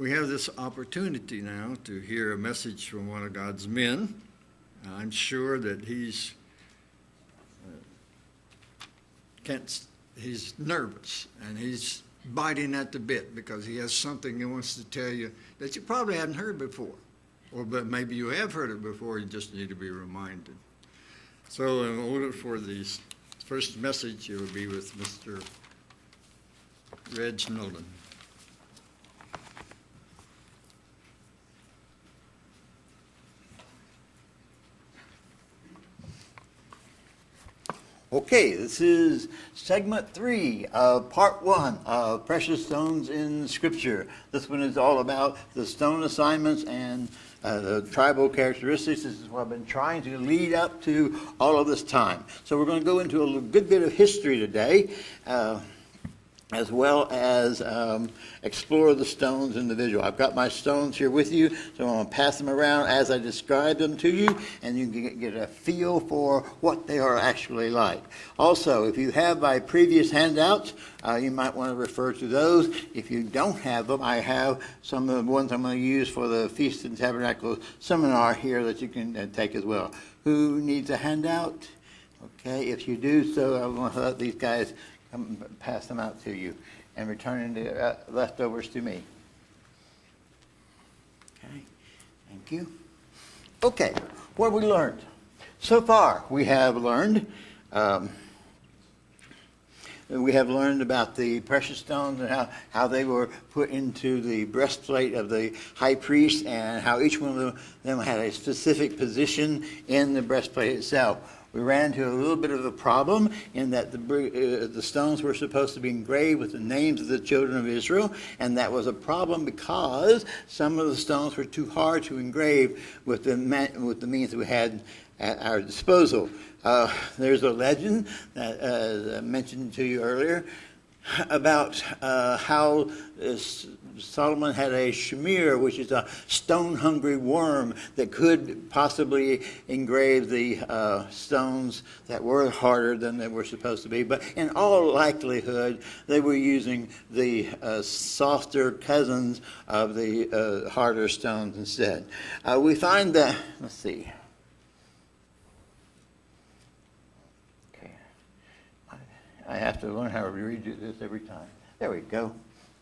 We have this opportunity now to hear a message from one of God's men. I'm sure that he's nervous and he's biting at the bit because he has something he wants to tell you that you probably haven't heard before. But maybe you have heard it before, you just need to be reminded. So in order for the first message, it will be with Mr. Reg Noland. Okay, this is segment 3 of part 1 of Precious Stones in Scripture. This one is all about the stone assignments and the tribal characteristics. This is what I've been trying to lead up to all of this time. So we're going to go into a good bit of history today, as well as explore the stones individually. I've got my stones here with you, so I'm going to pass them around as I describe them to you, and you can get a feel for what they are actually like. Also, if you have my previous handouts, you might want to refer to those. If you don't have them, I have some of the ones I'm going to use for the Feast and Tabernacle seminar here that you can take as well. Who needs a handout? Okay, if you do so, I'm going to let these guys pass them out to you and return the leftovers to me. Okay, thank you. Okay, what have we learned? So far, we have learned about the precious stones and how they were put into the breastplate of the high priest and how each one of them had a specific position in the breastplate itself. We ran into a little bit of a problem in that the stones were supposed to be engraved with the names of the children of Israel, and that was a problem because some of the stones were too hard to engrave with the means that we had at our disposal. There's a legend that I mentioned to you earlier about how Solomon had a shamir, which is a stone-hungry worm that could possibly engrave the stones that were harder than they were supposed to be. But in all likelihood, they were using the softer cousins of the harder stones instead. We find that, let's see. Okay. I have to learn how to redo this every time. There we go.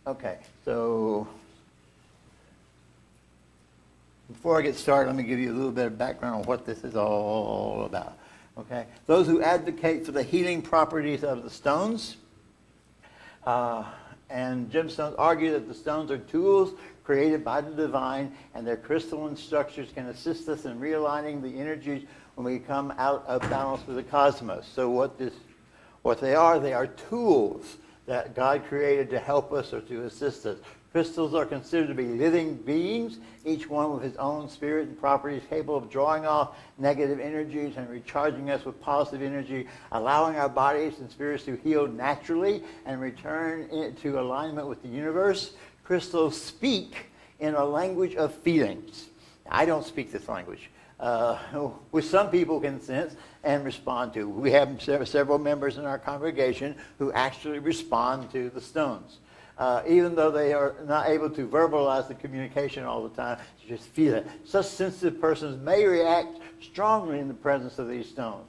Okay, so before I get started, let me give you a little bit of background on what this is all about. Okay, those who advocate for the healing properties of the stones and gemstones argue that the stones are tools created by the divine, and their crystalline structures can assist us in realigning the energies when we come out of balance with the cosmos. So what they are tools that God created to help us or to assist us. Crystals are considered to be living beings, each one with his own spirit and properties, capable of drawing off negative energies and recharging us with positive energy, allowing our bodies and spirits to heal naturally and return into alignment with the universe. Crystals speak in a language of feelings. I don't speak this language, which some people can sense and respond to. We have several members in our congregation who actually respond to the stones. Even though they are not able to verbalize the communication all the time, to just feel it. Such sensitive persons may react strongly in the presence of these stones.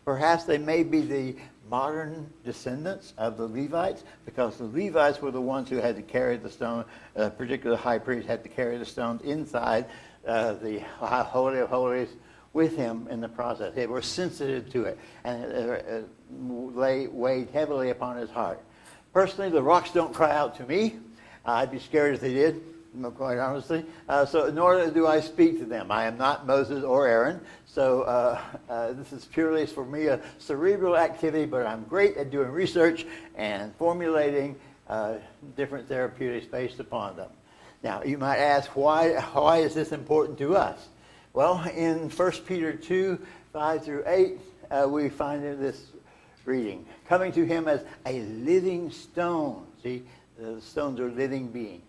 Perhaps they may be the modern descendants of the Levites, because the Levites were the ones who had to carry the stone, particularly the high priest had to carry the stones inside the Holy of Holies with him in the process. They were sensitive to it, and it weighed heavily upon his heart. Personally, the rocks don't cry out to me. I'd be scared if they did, quite honestly. So nor do I speak to them. I am not Moses or Aaron. So this is purely for me a cerebral activity, but I'm great at doing research and formulating different therapeutics based upon them. Now, you might ask, why is this important to us? Well, in 1 Peter 2, 5 through 8, we find in this reading, coming to him as a living stone. See, the stones are living beings.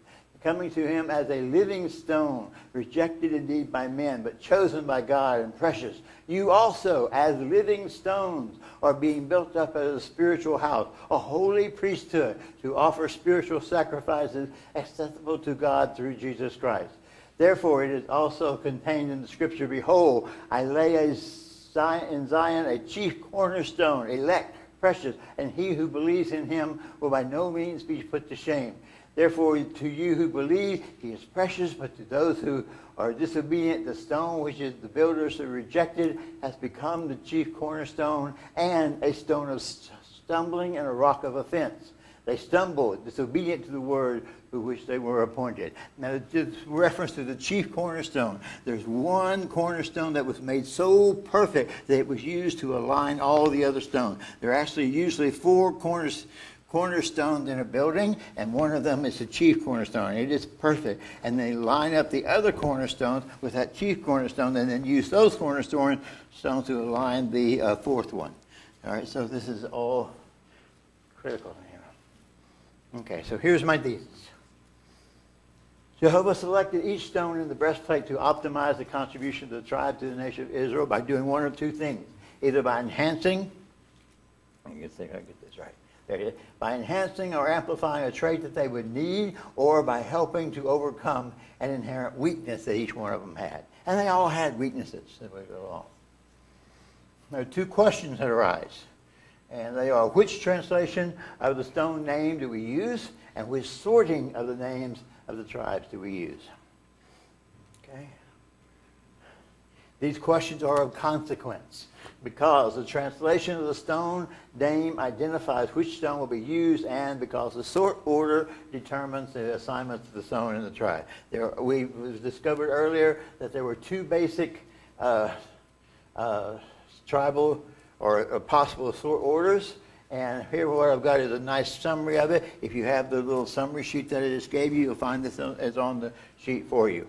coming to him as a living stone, rejected indeed by men, but chosen by God and precious. You also, as living stones, are being built up as a spiritual house, a holy priesthood, to offer spiritual sacrifices acceptable to God through Jesus Christ. Therefore, it is also contained in the Scripture, behold, I lay in Zion a chief cornerstone, elect, precious, and he who believes in him will by no means be put to shame. Therefore, to you who believe, he is precious, but to those who are disobedient, the stone which is the builders have rejected has become the chief cornerstone and a stone of stumbling and a rock of offense. They stumbled, disobedient to the word for which they were appointed. Now, this reference to the chief cornerstone. There's one cornerstone that was made so perfect that it was used to align all the other stones. There are actually usually four cornerstones in a building, and one of them is the chief cornerstone. It is perfect. And they line up the other cornerstones with that chief cornerstone, and then use those cornerstones to align the fourth one. All right, so this is all critical here. Okay, so here's my thesis. Jehovah selected each stone in the breastplate to optimize the contribution of the tribe to the nation of Israel by doing one of two things. Either by enhancing, I can see if I get this right. There it is. By enhancing or amplifying a trait that they would need, or by helping to overcome an inherent weakness that each one of them had. And they all had weaknesses as we go along. There are two questions that arise. And they are, which translation of the stone name do we use? And which sorting of the names of the tribes do we use? Okay? These questions are of consequence, because the translation of the stone name identifies which stone will be used, and because the sort order determines the assignment of the stone in the tribe. We discovered earlier that there were two basic tribal or possible sort orders, and here what I've got is a nice summary of it. If you have the little summary sheet that I just gave you, you'll find this is on the sheet for you.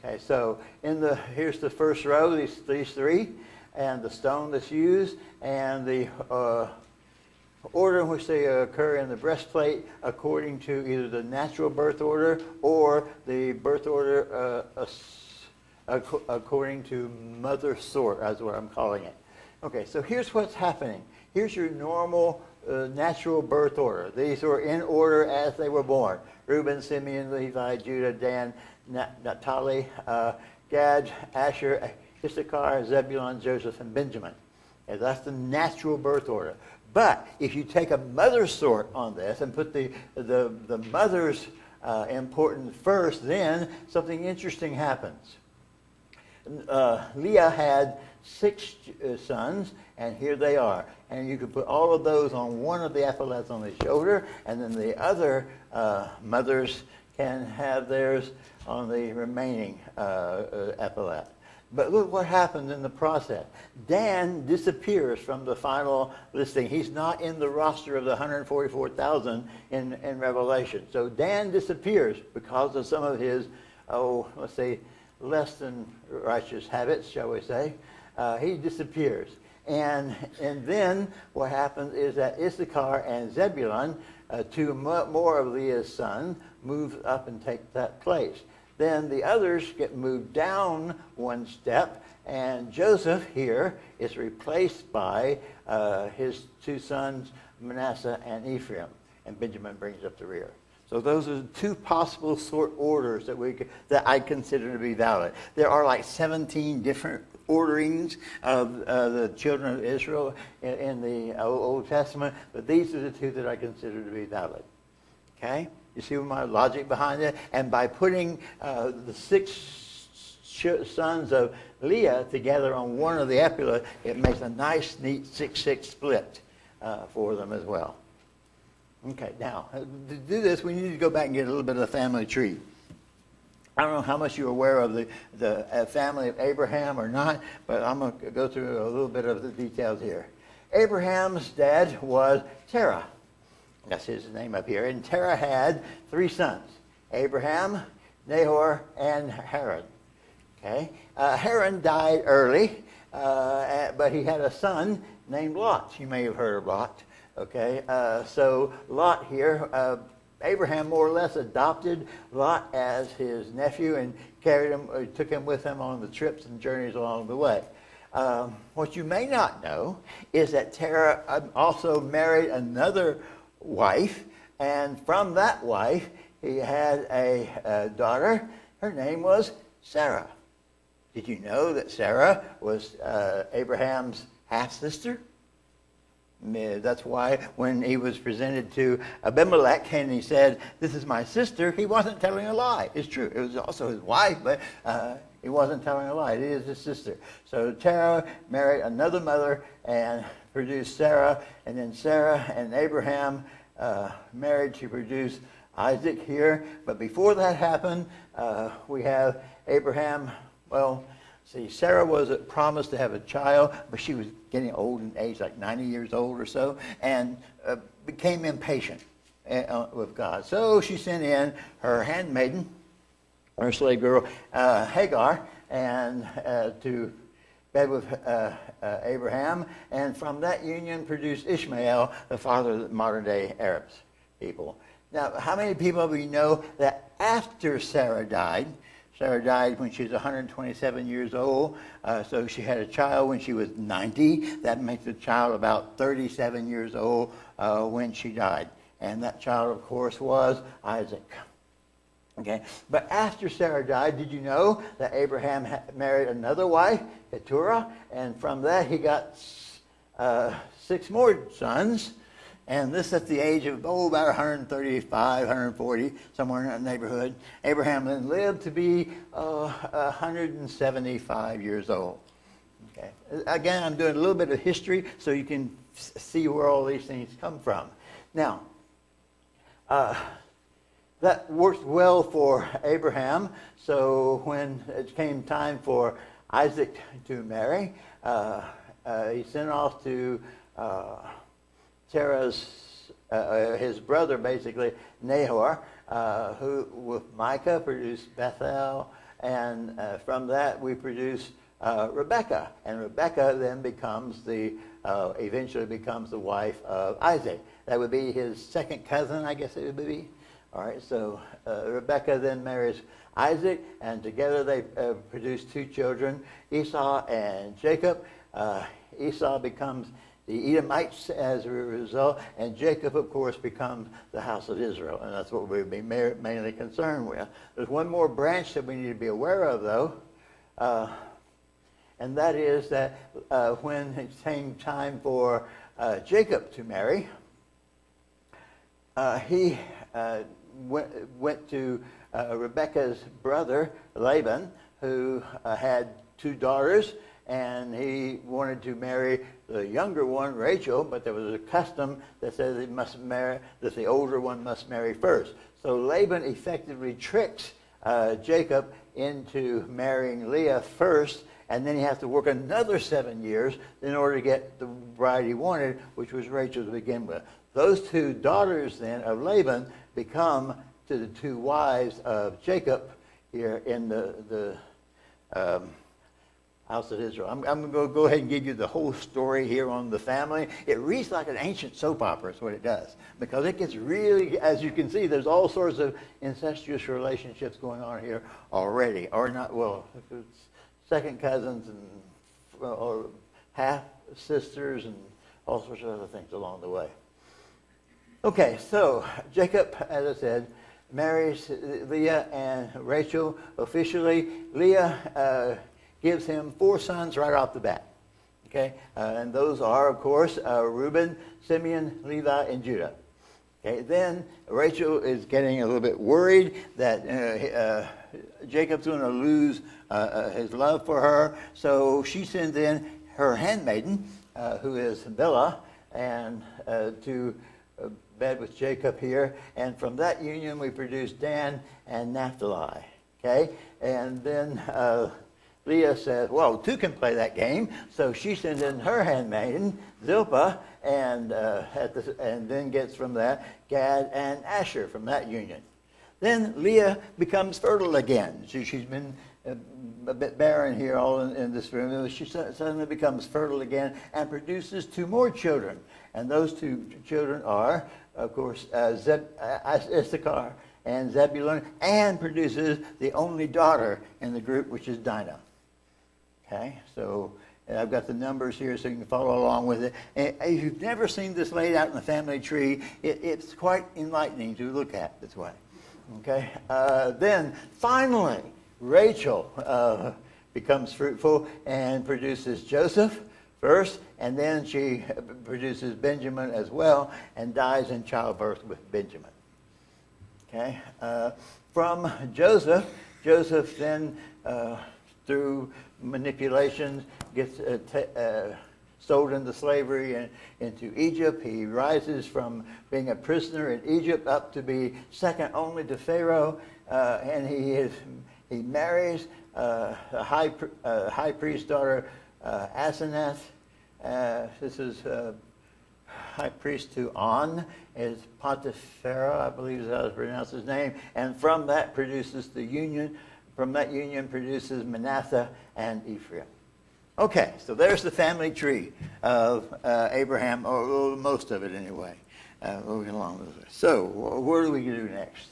Okay, so here's the first row, these three, and the stone that's used, and the order in which they occur in the breastplate according to either the natural birth order or the birth order according to mother sort, that's what I'm calling it. Okay, so here's what's happening. Here's your normal natural birth order. These were in order as they were born. Reuben, Simeon, Levi, Judah, Dan, Naphtali, Gad, Asher, Issachar, Zebulun, Joseph, and Benjamin. And that's the natural birth order. But if you take a mother sort on this and put the mother's importance first, then something interesting happens. Leah had 6 sons, and here they are. And you could put all of those on one of the epaulets on the shoulder, and then the other mothers can have theirs on the remaining epaulet. But look what happens in the process. Dan disappears from the final listing. He's not in the roster of the 144,000 in Revelation. So Dan disappears because of some of his, let's say, less than righteous habits, shall we say. He disappears. And then what happens is that Issachar and Zebulun, two more of Leah's sons, move up and take that place. Then the others get moved down one step, and Joseph here is replaced by his 2 sons, Manasseh and Ephraim, and Benjamin brings up the rear. So those are the 2 possible sort orders that I consider to be valid. There are like 17 different orderings of the children of Israel in the Old Testament, but these are the 2 that I consider to be valid. Okay? You see my logic behind it? And by putting the 6 sons of Leah together on one of the epaulet, it makes a nice, neat 6-6 split for them as well. Okay, now, to do this, we need to go back and get a little bit of the family tree. I don't know how much you're aware of the family of Abraham or not, but I'm going to go through a little bit of the details here. Abraham's dad was Terah. That's his name up here. And Terah had 3 sons, Abraham, Nahor, and Haran. Okay? Haran died early, but he had a son named Lot. You may have heard of Lot. Okay? So Lot here Abraham more or less adopted Lot as his nephew and carried him, or took him with him on the trips and journeys along the way. What you may not know is that Terah also married another wife, and from that wife he had a daughter. Her name was Sarah. Did you know that Sarah was Abraham's half-sister? That's why when he was presented to Abimelech and he said, "This is my sister," he wasn't telling a lie. It's true. It was also his wife, but he wasn't telling a lie. It is his sister. So Terah married another mother and produced Sarah, and then Sarah and Abraham married to produce Isaac here. But before that happened, we have Abraham. Well, see, Sarah was promised to have a child, but she was getting old in age, like 90 years old or so, and became impatient with God. So she sent in her handmaiden, her slave girl, Hagar, and to bed with Abraham, and from that union produced Ishmael, the father of the modern-day Arabs people. Now, how many people of you know that after Sarah died when she was 127 years old, so she had a child when she was 90. That makes the child about 37 years old when she died. And that child, of course, was Isaac. Okay, but after Sarah died, did you know that Abraham married another wife, Keturah, and from that he got 6 more sons. And this at the age of, about 135, 140, somewhere in that neighborhood. Abraham then lived to be 175 years old. Okay. Again, I'm doing a little bit of history so you can see where all these things come from. Now, that worked well for Abraham. So when it came time for Isaac to marry, he sent off to Terah's, his brother, basically, Nahor, who with Micah produced Bethel, and from that we produce Rebekah, and Rebekah then becomes eventually becomes the wife of Isaac. That would be his second cousin, I guess it would be. All right, so Rebekah then marries Isaac, and together they produce 2 children, Esau and Jacob. Esau becomes the Edomites as a result, and Jacob, of course, becomes the house of Israel, and that's what we'll be mainly concerned with. There's one more branch that we need to be aware of, though, and that is that when it came time for Jacob to marry, he went to Rebekah's brother, Laban, who had 2 daughters, and he wanted to marry the younger one, Rachel, but there was a custom that says that the older one must marry first. So Laban effectively tricks Jacob into marrying Leah first, and then he has to work another 7 years in order to get the bride he wanted, which was Rachel to begin with. Those 2 daughters then of Laban become to the 2 wives of Jacob here in the house of Israel. I'm going to go ahead and give you the whole story here on the family. It reads like an ancient soap opera is what it does, because it gets really, as you can see, there's all sorts of incestuous relationships going on here already, or not, well, it's second cousins and or half sisters and all sorts of other things along the way. Okay, so Jacob, as I said, marries Leah and Rachel officially. Leah gives him 4 sons right off the bat. Okay, and those are, of course, Reuben, Simeon, Levi, and Judah. Okay, then Rachel is getting a little bit worried that Jacob's going to lose his love for her, so she sends in her handmaiden, who is Bilhah, and to bed with Jacob here, and from that union we produce Dan and Naphtali. Okay, and then Leah says, well, 2 can play that game, so she sends in her handmaiden, Zilpah, and then gets from that Gad and Asher from that union. Then Leah becomes fertile again. She's been a bit barren here all in this room. She suddenly becomes fertile again and produces 2 more children. And those 2 children are of course, Issachar and Zebulun, and produces the only daughter in the group, which is Dinah. Okay, so I've got the numbers here so you can follow along with it. And if you've never seen this laid out in the family tree, it's quite enlightening to look at this way. Okay, then finally, Rachel becomes fruitful and produces Joseph first, and then she produces Benjamin as well and dies in childbirth with Benjamin. Okay, from Joseph then, through manipulations, gets sold into slavery and into Egypt. He rises from being a prisoner in Egypt up to be second only to Pharaoh, and he marries a high priest's daughter, Asenath. This is high priest to On, is Potipharah, I believe is how to pronounce his name, and from that produces the union. From that union produces Manasseh and Ephraim. Okay, so there's the family tree of Abraham, or most of it anyway, moving along with it. So, what do we do next?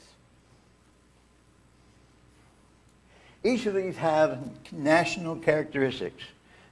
Each of these have national characteristics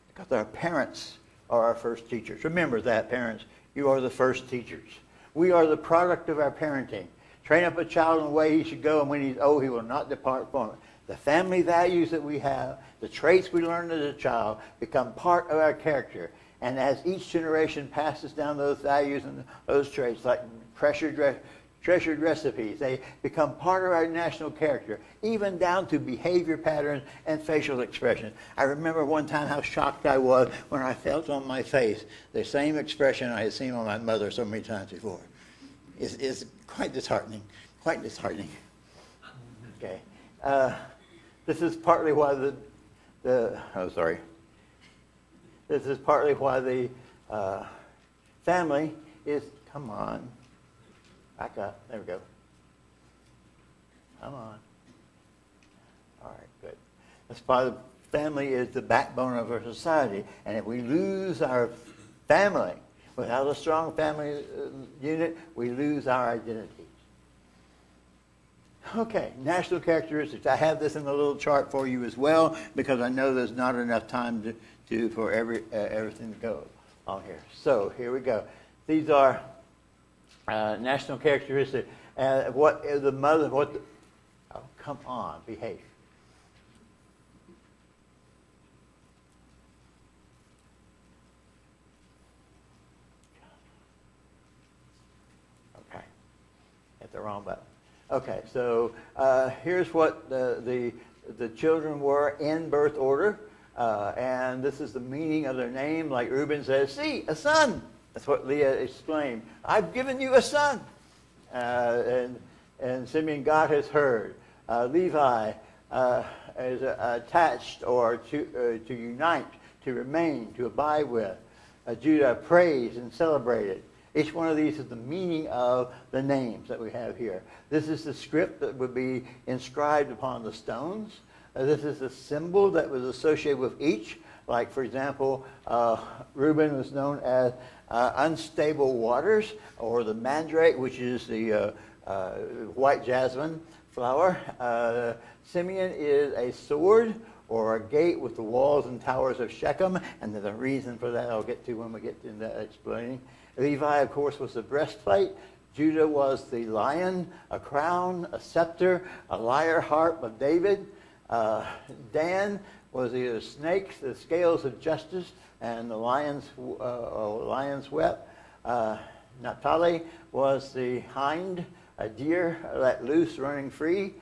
because our parents are our first teachers. Remember that, parents. You are the first teachers. We are the product of our parenting. Train up a child in the way he should go, and when he's old, he will not depart from it. The family values that we have, the traits we learned as a child, become part of our character. And as each generation passes down those values and those traits, like treasured recipes, they become part of our national character, even down to behavior patterns and facial expression. I remember one time how shocked I was when I felt on my face the same expression I had seen on my mother so many times before. It's quite disheartening, quite disheartening. Okay. This is partly why This is partly why the family is, come on, back up, there we go. Come on. All right, good. That's why the family is the backbone of our society. And if we lose our family, without a strong family unit, we lose our identity. Okay, national characteristics. I have this in the little chart for you as well because I know there's not enough time for everything to go on here. So here we go. These are national characteristics. Oh, come on, behave. Okay, hit the wrong button. Okay, so here's what the children were in birth order, and this is the meaning of their name. Like Reuben says, "See, a son." That's what Leah exclaimed. "I've given you a son," and Simeon, "God has heard." Levi is attached or to unite, to remain, to abide with. Judah praised and celebrated. Each one of these is the meaning of the names that we have here. This is the script that would be inscribed upon the stones. This is the symbol that was associated with each. Like, for example, Reuben was known as unstable waters, or the mandrake, which is the white jasmine flower. Simeon is a sword, or a gate with the walls and towers of Shechem, and there's a reason for that I'll get to when we get to that explaining. Levi, of course, was the breastplate. Judah was the lion, a crown, a scepter, a lyre harp of David. Dan was the snakes, the scales of justice, and the lion's whelp. Naphtali was the hind, a deer let loose, running free.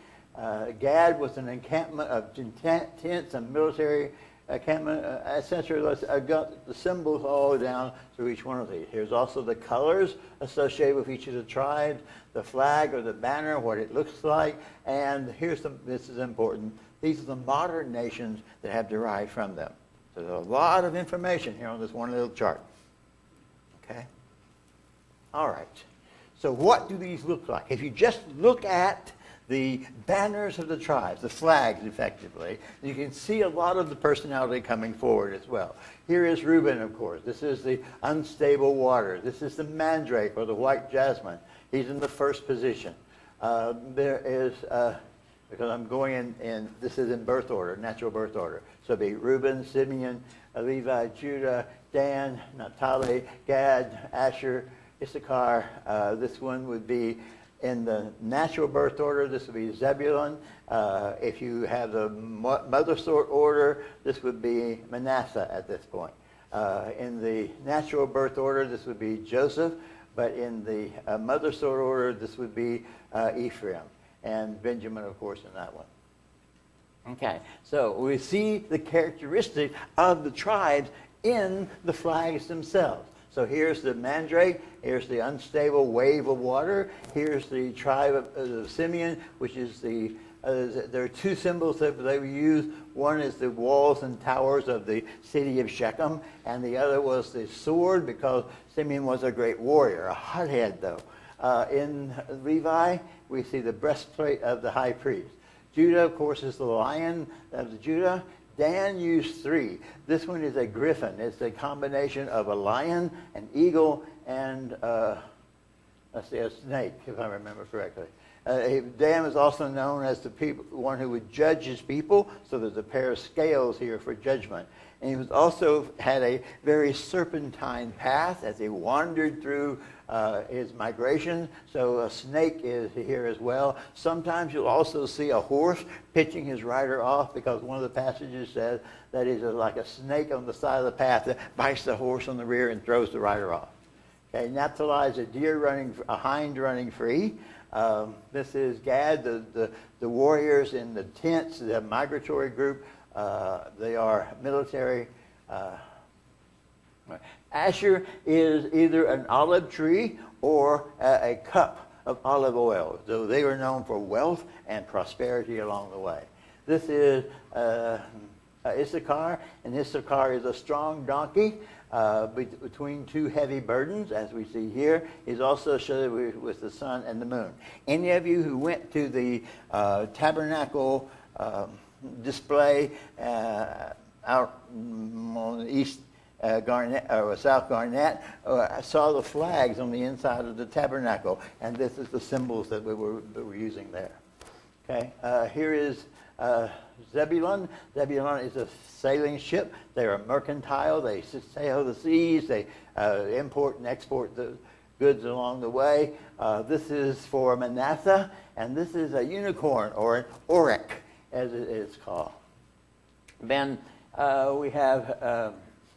Gad was an encampment of tents and military encampment, etc. I've got the symbols all down through each one of these. Here's also the colors associated with each of the tribes, the flag or the banner, what it looks like, and this is important, these are the modern nations that have derived from them. So there's a lot of information here on this one little chart. Okay? All right. So what do these look like? If you just look at the banners of the tribes, the flags, effectively, you can see a lot of the personality coming forward as well. Here is Reuben, of course. This is the unstable water. This is the mandrake, or the white jasmine. He's in the first position. There is, because I'm going in, this is in birth order, natural birth order. So it'd be Reuben, Simeon, Levi, Judah, Dan, Naphtali, Gad, Asher, Issachar. This one would be in the natural birth order. This would be Zebulun. If you have the mother sort order, this would be Manasseh at this point. In the natural birth order, this would be Joseph. But in the mother sort order, this would be Ephraim. And Benjamin, of course, in that one. Okay, so we see the characteristics of the tribes in the flags themselves. So here's the mandrake, here's the unstable wave of water, here's the tribe of Simeon, which is the, there are two symbols that they use. One is the walls and towers of the city of Shechem, and the other was the sword, because Simeon was a great warrior, a hothead though. In Levi, we see the breastplate of the high priest. Judah, of course, is the lion of Judah. Dan used three. This one is a griffin. It's a combination of a lion, an eagle, and let's see, a snake, if I remember correctly. Dan is also known as the one who would judge his people, so there's a pair of scales here for judgment. And he was also had a very serpentine path as he wandered through his migration. So a snake is here as well. Sometimes you'll also see a horse pitching his rider off, because one of the passages says that he's like a snake on the side of the path that bites the horse on the rear and throws the rider off. Okay, Naphtali is a deer running, a hind running free. This is Gad, the warriors in the tents, the migratory group. They are military. Asher is either an olive tree or a cup of olive oil. So they were known for wealth and prosperity along the way. This is Issachar, and Issachar is a strong donkey between two heavy burdens, as we see here. He's also associated with the sun and the moon. Any of you who went to the tabernacle display out on the east Garnett, or South Garnett, I saw the flags on the inside of the tabernacle, and this is the symbols that we were using there. Okay, here is Zebulun. Zebulun is a sailing ship. They are mercantile. They sail the seas. They import and export the goods along the way. This is for Manasseh, and this is a unicorn, or an oryx, as it is called. Then we have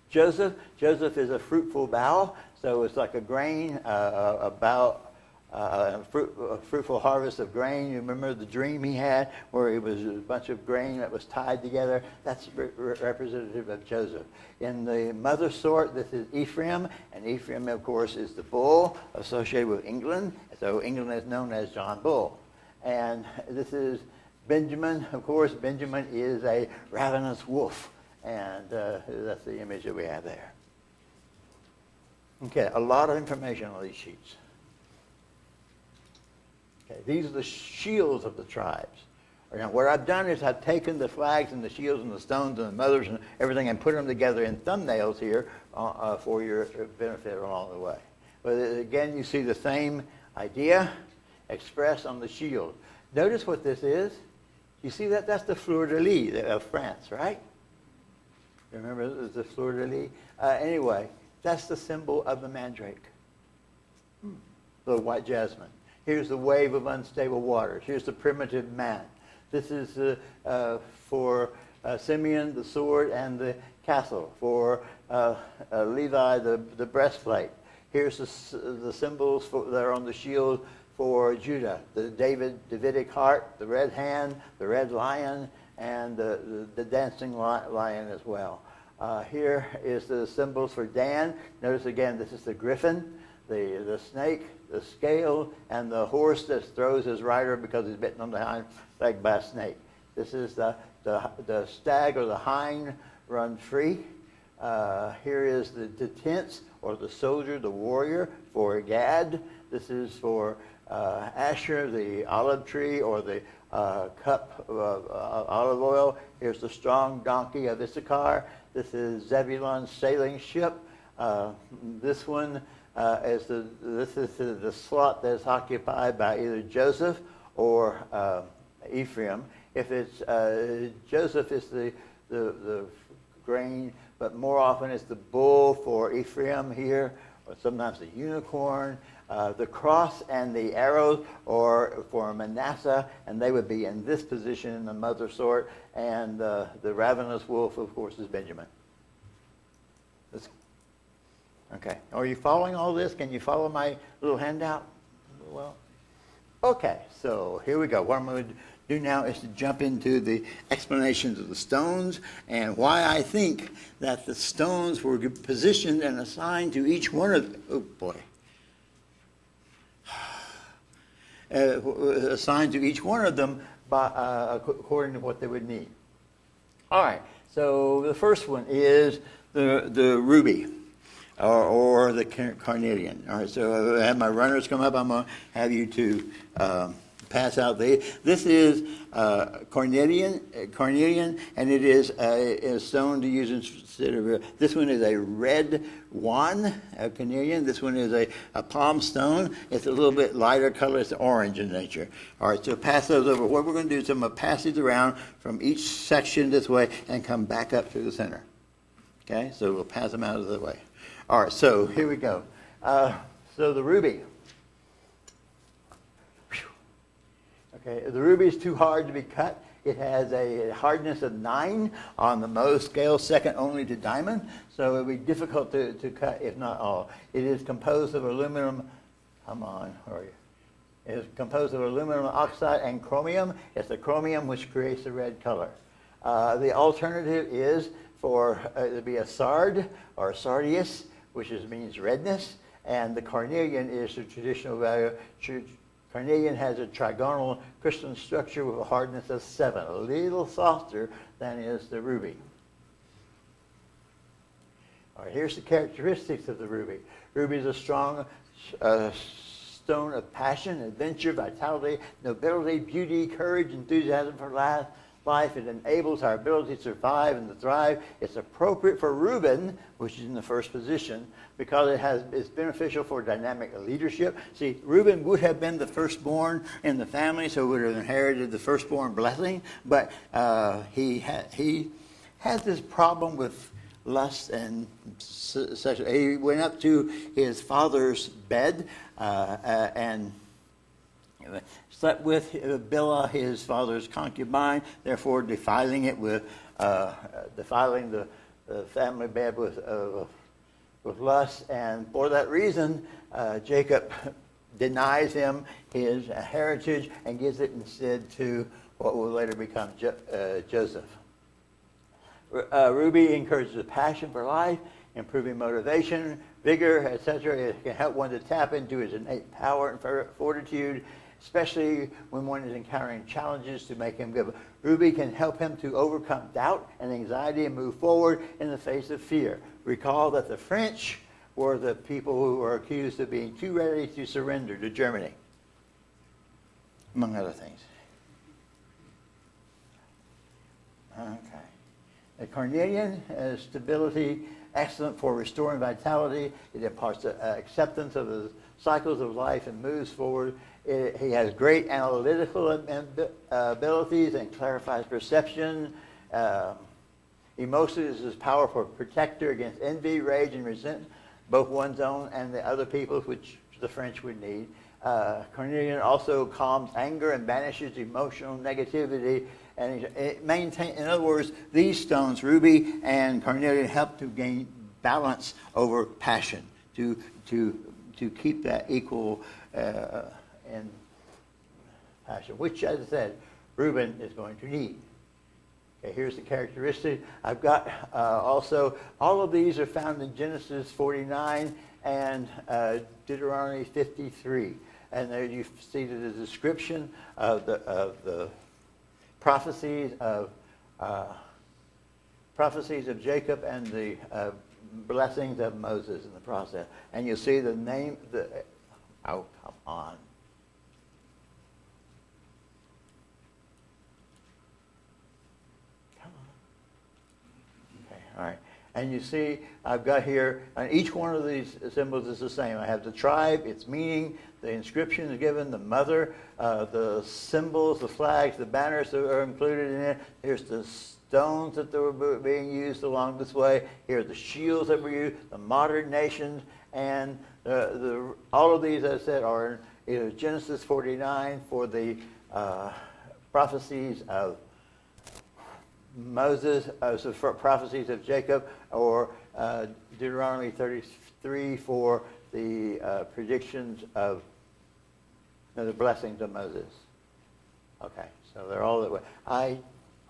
Joseph. Joseph is a fruitful bough, so it's like a grain, a bough, a fruitful harvest of grain. You remember the dream he had where it was a bunch of grain that was tied together? That's representative of Joseph. In the mother sort, this is Ephraim, and Ephraim, of course, is the bull associated with England. So England is known as John Bull. And this is Benjamin. Of course, Benjamin is a ravenous wolf. And that's the image that we have there. Okay, a lot of information on these sheets. Okay, these are the shields of the tribes. Now, what I've done is I've taken the flags and the shields and the stones and the mothers and everything and put them together in thumbnails here for your benefit along the way. But again, you see the same idea expressed on the shield. Notice what this is. You see that? That's the fleur-de-lis of France, right? Remember the fleur-de-lis? Anyway, that's the symbol of the mandrake, the white jasmine. Here's the wave of unstable waters. Here's the primitive man. This is for Simeon, the sword and the castle. For Levi, the breastplate. Here's the symbols that are on the shield for Judah. The Davidic heart, the red hand, the red lion, and the dancing lion as well. Here is the symbols for Dan. Notice again, this is the griffin, the snake, the scale, and the horse that throws his rider because he's bitten on the hind leg by a snake. This is the stag or the hind run free. Here is the tents or the soldier, the warrior for Gad. This is for Asher, the olive tree or the cup of olive oil. Here's the strong donkey of Issachar. This is Zebulun's sailing ship. This one This is the slot that's occupied by either Joseph or Ephraim. If it's Joseph, it's the grain, but more often it's the bull for Ephraim here, or sometimes the unicorn. The cross and the arrows are for Manasseh, and they would be in this position in the mother sort, and the ravenous wolf, of course, is Benjamin. Okay, are you following all this? Can you follow my little handout? Well, okay, so here we go. What I'm going to do now is to jump into the explanations of the stones and why I think that the stones were positioned and assigned to each one of them. Oh, boy. Assigned to each one of them by, according to what they would need. All right, so the first one is the ruby. Or the carnelian. All right, so I have my runners come up. I'm going to have you to pass out. This is carnelian, and it is a stone to use instead of. This one is a red one, a carnelian. This one is a palm stone. It's a little bit lighter color. It's orange in nature. All right, so pass those over. What we're going to do is I'm going to pass these around from each section this way and come back up to the center. Okay, so we'll pass them out of the way. All right, so here we go. So the ruby. Okay, the ruby is too hard to be cut. It has a hardness of 9 on the Mohs scale, second only to diamond. So it would be difficult to cut, if not all. It is composed of aluminum. Come on, where are you? It is composed of aluminum oxide and chromium. It's the chromium which creates the red color. The alternative is for it to be a sard or sardius, which means redness, and the carnelian is the traditional value. Carnelian has a trigonal crystalline structure with a hardness of 7, a little softer than is the ruby. All right, here's the characteristics of the ruby. Ruby is a strong stone of passion, adventure, vitality, nobility, beauty, courage, enthusiasm for life. It enables our ability to survive and to thrive. It's appropriate for Reuben, which is in the first position, because it's beneficial for dynamic leadership. See, Reuben would have been the firstborn in the family, so would have inherited the firstborn blessing, but he had this problem with lust and sexual. He went up to his father's bed and slept with Bilhah, his father's concubine, therefore defiling it with defiling the family bed with lust, and for that reason, Jacob denies him his heritage and gives it instead to what will later become Joseph. Ruby encourages a passion for life, improving motivation, vigor, etc. It can help one to tap into his innate power and fortitude, especially when one is encountering challenges to make him give. Ruby can help him to overcome doubt and anxiety and move forward in the face of fear. Recall that the French were the people who were accused of being too ready to surrender to Germany, among other things. Okay. The carnelian has stability, excellent for restoring vitality. It imparts acceptance of the cycles of life and moves forward. He has great analytical abilities and clarifies perception. Emotionally, is his powerful protector against envy, rage, and resentment, both one's own and the other people's, which the French would need. Carnelian also calms anger and banishes emotional negativity. And it maintains, in other words, these stones, ruby and carnelian, help to gain balance over passion, to keep that equal in passion, which, as I said, Reuben is going to need. Okay, here's the characteristic. I've got also, all of these are found in Genesis 49 and Deuteronomy 53. And there you see the description of the prophecies of Jacob and the blessings of Moses in the process. And you'll see the name, oh, come on. Come on. Okay, all right. And you see, I've got here, and each one of these symbols is the same. I have the tribe, its meaning, the inscription is given, the mother, the symbols, the flags, the banners that are included in it. Here's the stones that were being used along this way. Here are the shields that were used, the modern nations, and all of these, as I said, are either Genesis 49 for the prophecies of Moses, for prophecies of Jacob, or Deuteronomy 33 for the predictions of the blessings of Moses. Okay, so they're all that way. I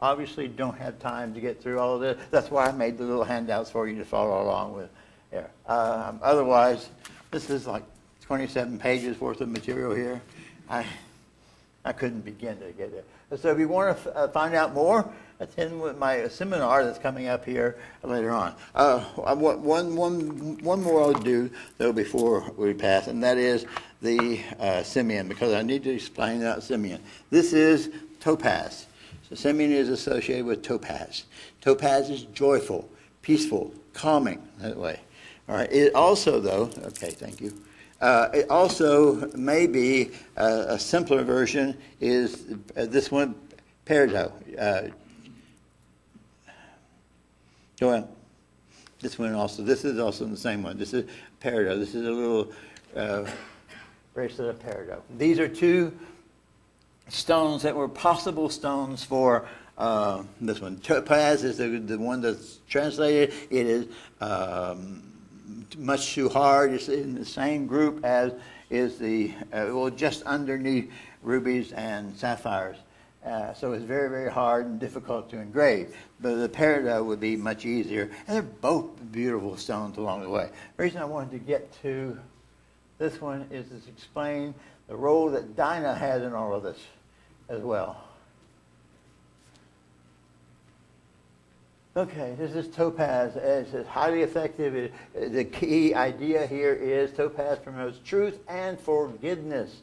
obviously don't have time to get through all of this. That's why I made the little handouts for you to follow along with. Here. Otherwise, this is like 27 pages worth of material here. I couldn't begin to get it. So if you want to find out more, attend with my seminar that's coming up here later on. One more I'll do, though, before we pass, and that is the Simeon, because I need to explain that Simeon. This is topaz. So Simeon is associated with topaz. Topaz is joyful, peaceful, calming, that way. All right. It also, though, okay, thank you. It also may be a simpler version is this one, peridot. Go ahead. This one also. This is also the same one. This is peridot. This is a little bracelet of peridot. These are two stones that were possible stones for this one. Topaz is the one that's translated. It is much too hard. It's in the same group as is the, just underneath rubies and sapphires. So it's very, very hard and difficult to engrave. But the peridot would be much easier. And they're both beautiful stones along the way. The reason I wanted to get to this one is to explain the role that Dinah has in all of this as well. Okay, this is topaz. It's highly effective. The key idea here is topaz promotes truth and forgiveness.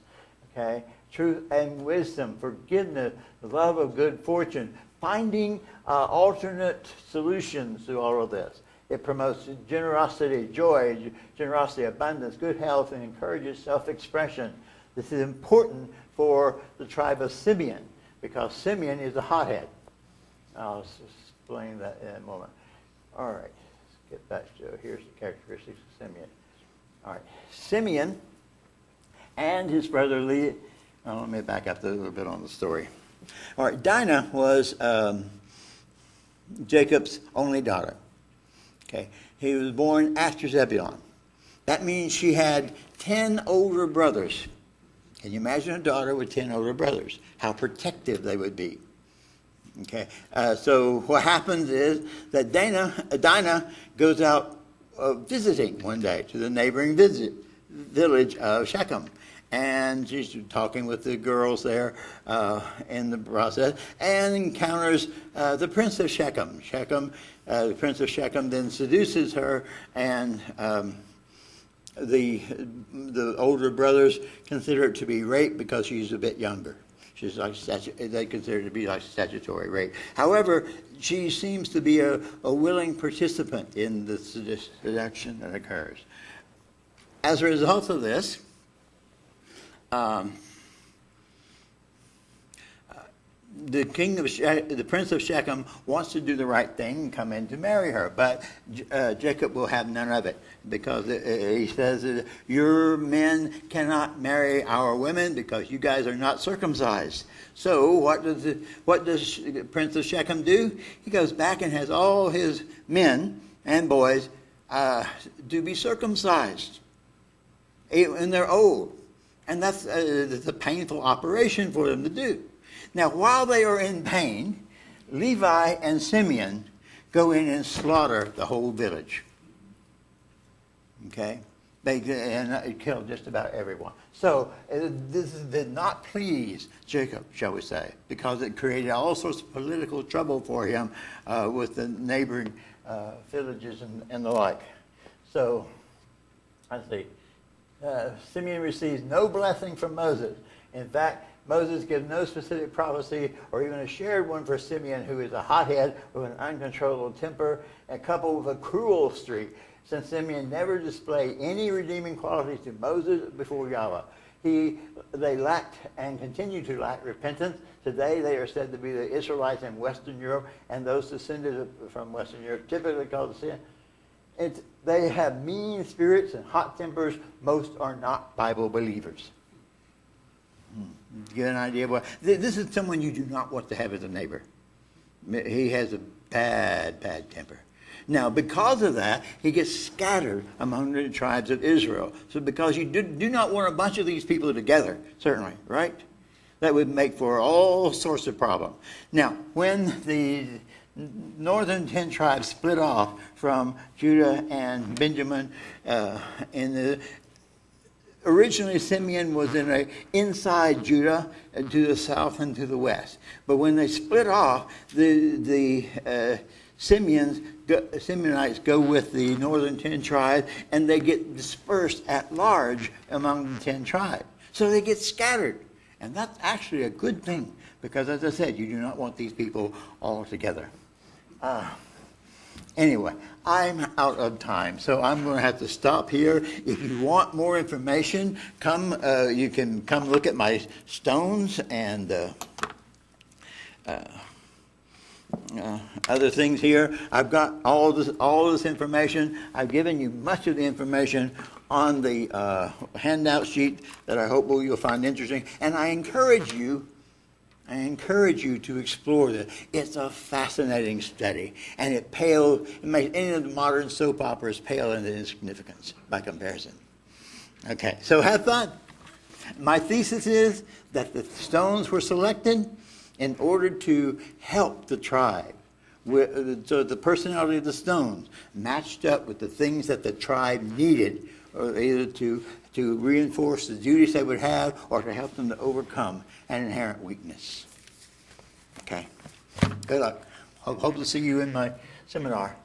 Okay, truth and wisdom, forgiveness, the love of good fortune, finding alternate solutions to all of this. It promotes generosity, joy, generosity, abundance, good health, and encourages self-expression. This is important for the tribe of Simeon because Simeon is a hothead. I'll explain that in a moment. All right, let's get back to here's the characteristics of Simeon. All right, Simeon and his brother Leah. Oh, let me back up a little bit on the story. All right, Dinah was Jacob's only daughter. Okay, he was born after Zebulun. That means she had 10 older brothers. Can you imagine a daughter with 10 older brothers? How protective they would be. Okay, so what happens is that Dinah goes out visiting one day to the neighboring village of Shechem. And she's talking with the girls there in the process and encounters the prince of Shechem. The prince of Shechem then seduces her, and the older brothers consider it to be rape because she's a bit younger. She's like they consider it to be like statutory rape. However, she seems to be a willing participant in the seduction that occurs. As a result of this, the prince of Shechem wants to do the right thing and come in to marry her, but Jacob will have none of it because he says, your men cannot marry our women because you guys are not circumcised. So what does the prince of Shechem do? He goes back and has all his men and boys to be circumcised, and they're old. And that's a painful operation for them to do. Now, while they are in pain, Levi and Simeon go in and slaughter the whole village. Okay? They kill just about everyone. So this did not please Jacob, shall we say, because it created all sorts of political trouble for him with the neighboring villages and the like. So, let's see. Simeon receives no blessing from Moses. In fact, Moses gives no specific prophecy or even a shared one for Simeon, who is a hothead with an uncontrollable temper and coupled with a cruel streak, since Simeon never displayed any redeeming qualities to Moses before Yahweh. They lacked and continue to lack repentance. Today they are said to be the Israelites in Western Europe, and those descended from Western Europe, typically called the sin. They have mean spirits and hot tempers. Most are not Bible believers. Get an idea of what this is. Someone you do not want to have as a neighbor. He has a bad temper. Now, because of that, he gets scattered among the tribes of Israel. So because you do not want a bunch of these people together, certainly, right? That would make for all sorts of problems. Now, when the northern 10 tribes split off from Judah and Benjamin, originally Simeon was inside Judah to the south and to the west. But when they split off, the Simeonites go with the northern 10 tribes, and they get dispersed at large among the 10 tribes. So they get scattered. And that's actually a good thing, because as I said, you do not want these people all together. Anyway, I'm out of time, so I'm going to have to stop here. If you want more information, you can come look at my stones and other things here. I've got all this information. I've given you much of the information on the handout sheet that I hope you'll find interesting. And I encourage you to explore this. It's a fascinating study, and it makes any of the modern soap operas pale into insignificance by comparison. Okay, so have fun. My thesis is that the stones were selected in order to help the tribe. So the personality of the stones matched up with the things that the tribe needed, or either to reinforce the duties they would have or to help them to overcome an inherent weakness. Okay. Good luck. Hope to see you in my seminar.